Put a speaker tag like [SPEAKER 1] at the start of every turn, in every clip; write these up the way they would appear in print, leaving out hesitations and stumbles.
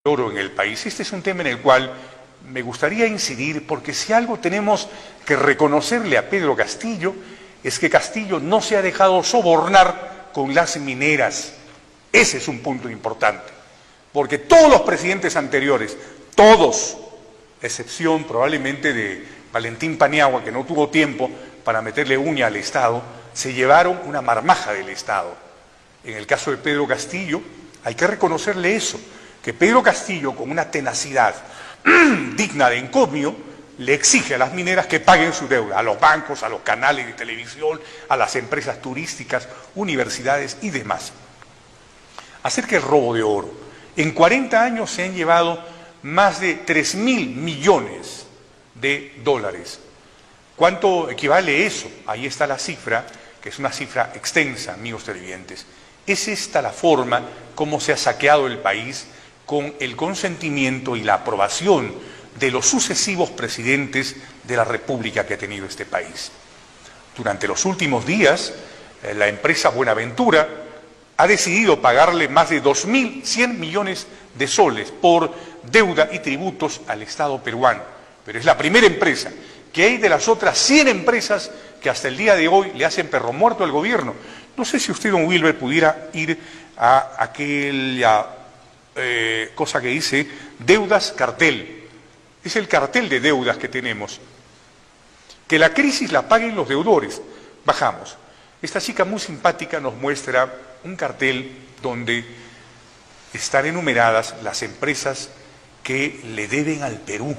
[SPEAKER 1] oro en el país. Este es un tema en el cual me gustaría incidir, porque si algo tenemos que reconocerle a Pedro Castillo es que Castillo no se ha dejado sobornar con las mineras. Ese es un punto importante, porque todos los presidentes anteriores, todos, excepción probablemente de Valentín Paniagua, que no tuvo tiempo para meterle uña al Estado, se llevaron una marmaja del Estado. En el caso de Pedro Castillo, hay que reconocerle eso, que Pedro Castillo, con una tenacidad digna de encomio, le exige a las mineras que paguen su deuda, a los bancos, a los canales de televisión, a las empresas turísticas, universidades y demás. Acerca del robo de oro, en 40 años se han llevado más de 3.000 millones de dólares. ¿Cuánto equivale eso? Ahí está la cifra, que es una cifra extensa, amigos televidentes. Es esta la forma como se ha saqueado el país, con el consentimiento y la aprobación de los sucesivos presidentes de la República que ha tenido este país. Durante los últimos días, la empresa Buenaventura ha decidido pagarle más de 2.100 millones de soles por deuda y tributos al Estado peruano. Pero es la primera empresa. Que hay de las otras 100 empresas que hasta el día de hoy le hacen perro muerto al gobierno? No sé si usted, don Wilber, pudiera ir a aquella cosa que dice deudas cartel. Es el cartel de deudas que tenemos. Que la crisis la paguen los deudores. Bajamos. Esta chica muy simpática nos muestra un cartel donde están enumeradas las empresas que le deben al Perú.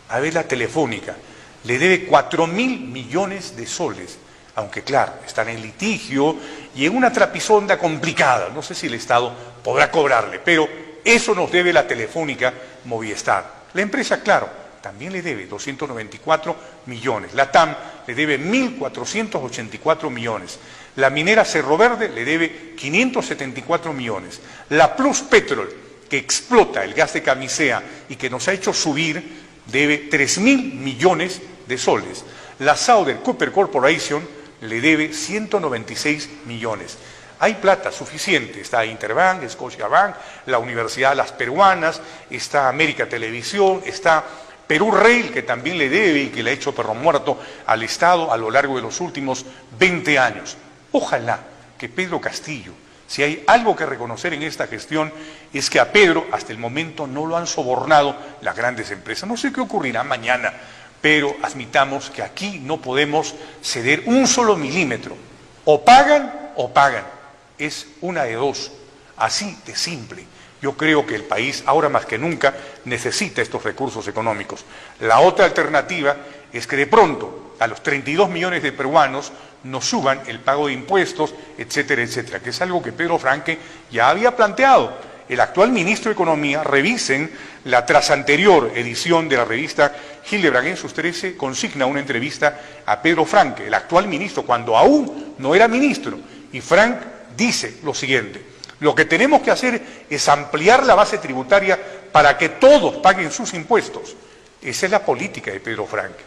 [SPEAKER 1] A ver, la Telefónica le debe 4.000 millones de soles, aunque claro, están en litigio y en una trapisonda complicada. No sé si el Estado podrá cobrarle, pero eso nos debe la Telefónica Movistar. La empresa, claro, también le debe 294 millones. La TAM le debe 1.484 millones. La minera Cerro Verde le debe 574 millones. La Plus Petrol, que explota el gas de camisea y que nos ha hecho subir, debe 3.000 millones de soles. La Southern Copper Corporation le debe 196 millones. Hay plata suficiente, está Interbank, Scotiabank, la Universidad Las Peruanas, está América Televisión, está Perú Rail, que también le debe y que le ha hecho perro muerto al Estado a lo largo de los últimos 20 años. Ojalá que Pedro Castillo, si hay algo que reconocer en esta gestión, es que a Pedro hasta el momento no lo han sobornado las grandes empresas. No sé qué ocurrirá mañana, pero admitamos que aquí no podemos ceder un solo milímetro. O pagan o pagan. Es una de dos, así de simple. Yo creo que el país, ahora más que nunca, necesita estos recursos económicos. La otra alternativa es que de pronto a los 32 millones de peruanos nos suban el pago de impuestos, etcétera, etcétera, que es algo que Pedro Franque ya había planteado. El actual ministro de Economía, revisen la trasanterior edición de la revista Hildebrand en sus 13, consigna una entrevista a Pedro Franque, el actual ministro, cuando aún no era ministro, y Frank dice lo siguiente: lo que tenemos que hacer es ampliar la base tributaria para que todos paguen sus impuestos. Esa es la política de Pedro Franque.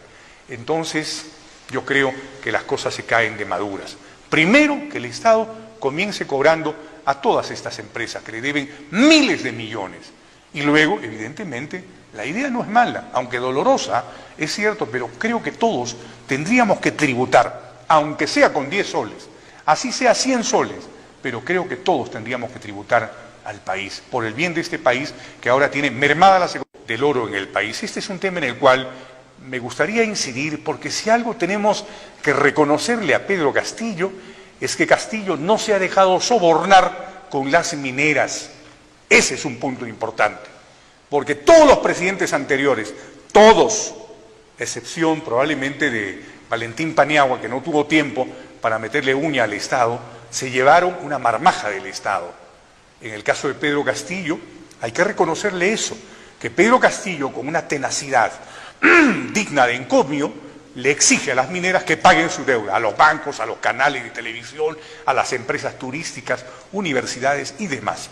[SPEAKER 1] Entonces, yo creo que las cosas se caen de maduras. Primero, que el Estado comience cobrando a todas estas empresas que le deben miles de millones. Y luego, evidentemente, la idea no es mala, aunque dolorosa, es cierto, pero creo que todos tendríamos que tributar, aunque sea con 10 soles, así sea 100 soles, pero creo que todos tendríamos que tributar al país, por el bien de este país que ahora tiene mermada la seguridad del oro en el país. Este es un tema en el cual me gustaría incidir, porque si algo tenemos que reconocerle a Pedro Castillo es que Castillo no se ha dejado sobornar con las mineras. Ese es un punto importante, porque todos los presidentes anteriores, todos, excepción probablemente de Valentín Paniagua, que no tuvo tiempo para meterle uña al Estado, se llevaron una marmaja del Estado. En el caso de Pedro Castillo, hay que reconocerle eso, que Pedro Castillo, con una tenacidad digna de encomio, le exige a las mineras que paguen su deuda, a los bancos, a los canales de televisión, a las empresas turísticas, universidades y demás.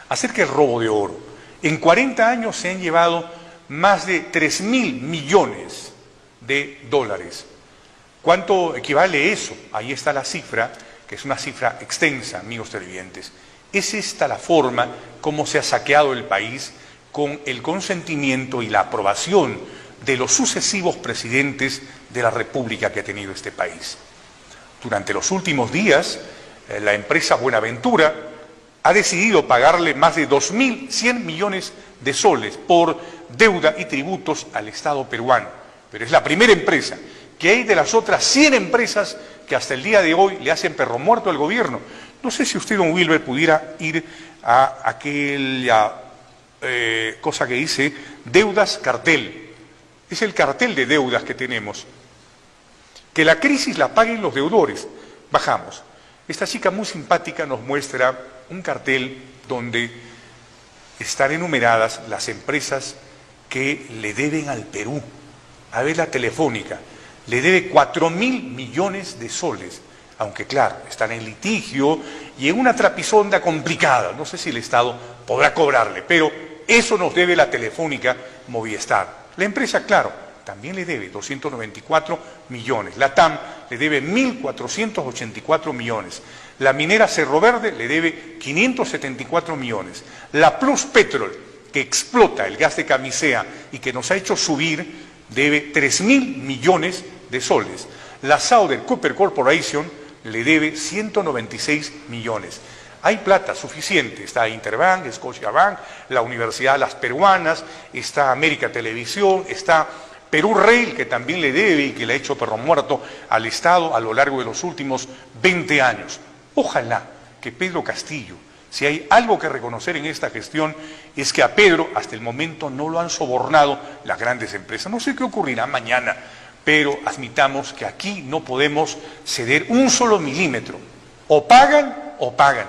[SPEAKER 1] Acerca del robo de oro, en 40 años se han llevado más de 3.000 millones de dólares. ¿Cuánto equivale eso? Ahí está la cifra, que es una cifra extensa, amigos televidentes. ¿Es esta la forma como se ha saqueado el país con el consentimiento y la aprobación de los sucesivos presidentes de la República que ha tenido este país? Durante los últimos días, la empresa Buenaventura ha decidido pagarle más de 2.100 millones de soles por deuda y tributos al Estado peruano. Pero es la primera empresa. Que hay de las otras 100 empresas que hasta el día de hoy le hacen perro muerto al gobierno? No sé si usted, don Wilber, pudiera ir a aquella cosa que dice deudas cartel. Es el cartel de deudas que tenemos. Que la crisis la paguen los deudores. Bajamos. Esta chica muy simpática nos muestra un cartel donde están enumeradas las empresas que le deben al Perú. A ver, la Telefónica le debe 4.000 millones de soles, aunque claro, están en litigio y en una trapisonda complicada. No sé si el Estado podrá cobrarle, pero eso nos debe la Telefónica Movistar. La empresa, claro, también le debe 294 millones. La TAM le debe 1.484 millones. La minera Cerro Verde le debe 574 millones. La Plus Petrol, que explota el gas de camisea y que nos ha hecho subir, debe 3.000 millones de soles. La Southern Copper Corporation le debe 196 millones. Hay plata suficiente, está Interbank, Scotiabank, la Universidad Las Peruanas, está América Televisión, está Perú Rail, que también le debe y que le ha hecho perro muerto al Estado a lo largo de los últimos 20 años. Ojalá que Pedro Castillo, si hay algo que reconocer en esta gestión, es que a Pedro hasta el momento no lo han sobornado las grandes empresas. No sé qué ocurrirá mañana, pero admitamos que aquí no podemos ceder un solo milímetro. O pagan o pagan.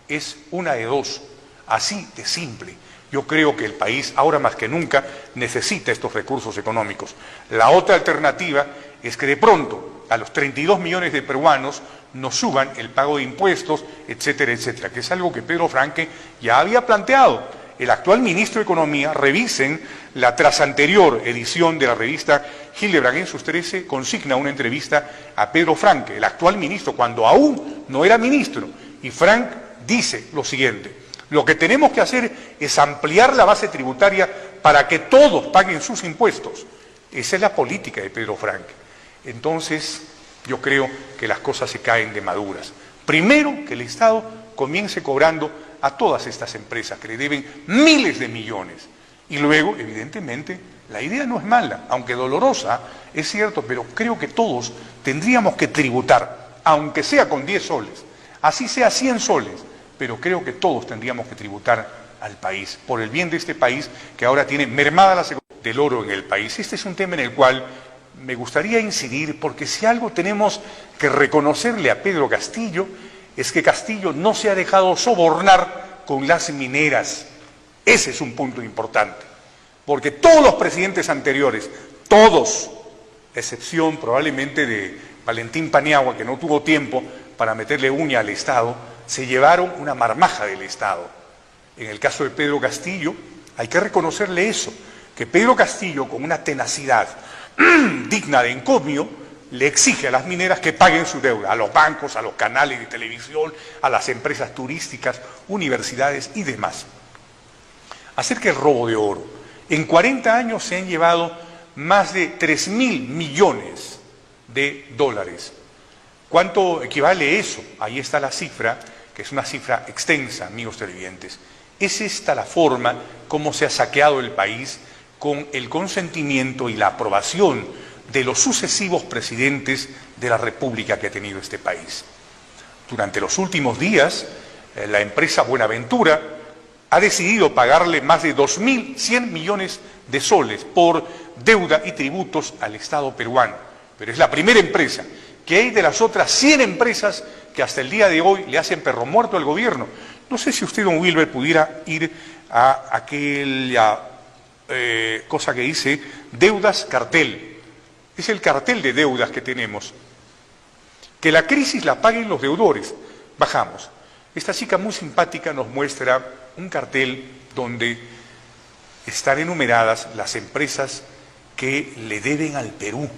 [SPEAKER 1] Es una de dos. Así de simple. Yo creo que el país, ahora más que nunca, necesita estos recursos económicos. La otra alternativa es que de pronto a los 32 millones de peruanos nos suban el pago de impuestos, etcétera, etcétera, que es algo que Pedro Franque ya había planteado. El actual ministro de Economía, revisen la trasanterior edición de la revista Hildebrand en sus 13, consigna una entrevista a Pedro Franque, el actual ministro, cuando aún no era ministro. Y Frank dice lo siguiente: lo que tenemos que hacer es ampliar la base tributaria para que todos paguen sus impuestos. Esa es la política de Pedro Franque. Entonces, yo creo que las cosas se caen de maduras. Primero, que el Estado comience cobrando a todas estas empresas que le deben miles de millones. Y luego, evidentemente, la idea no es mala, aunque dolorosa, es cierto, pero creo que todos tendríamos que tributar, aunque sea con 10 soles, así sea 100 soles, pero creo que todos tendríamos que tributar al país, por el bien de este país que ahora tiene mermada la seguridad del oro en el país. Este es un tema en el cual me gustaría incidir, porque si algo tenemos que reconocerle a Pedro Castillo, es que Castillo no se ha dejado sobornar con las mineras. Ese es un punto importante, porque todos los presidentes anteriores, todos, excepción probablemente de Valentín Paniagua, que no tuvo tiempo para meterle uña al Estado, se llevaron una marmaja del Estado. En el caso de Pedro Castillo, hay que reconocerle eso, que Pedro Castillo, con una tenacidad digna de encomio, le exige a las mineras que paguen su deuda, a los bancos, a los canales de televisión, a las empresas turísticas, universidades y demás. Acerca del robo de oro, en 40 años se han llevado más de 3.000 millones de dólares. ¿Cuánto equivale eso? Ahí está la cifra, que es una cifra extensa, amigos televidentes. ¿Es esta la forma como se ha saqueado el país con el consentimiento y la aprobación de los sucesivos presidentes de la República que ha tenido este país? Durante los últimos días, la empresa Buenaventura ha decidido pagarle más de 2.100 millones de soles por deuda y tributos al Estado peruano. Pero es la primera empresa. Que hay de las otras 100 empresas que hasta el día de hoy le hacen perro muerto al gobierno? No sé si usted, don Wilber, pudiera ir a aquella cosa que dice deudas cartel. Es el cartel de deudas que tenemos. Que la crisis la paguen los deudores. Bajamos. Esta chica muy simpática nos muestra un cartel donde están enumeradas las empresas que le deben al Perú.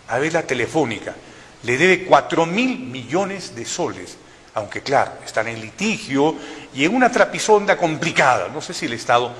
[SPEAKER 1] A ver, la Telefónica le debe 4.000 millones de soles, aunque claro, están en litigio y en una trapisonda complicada. No sé si el Estado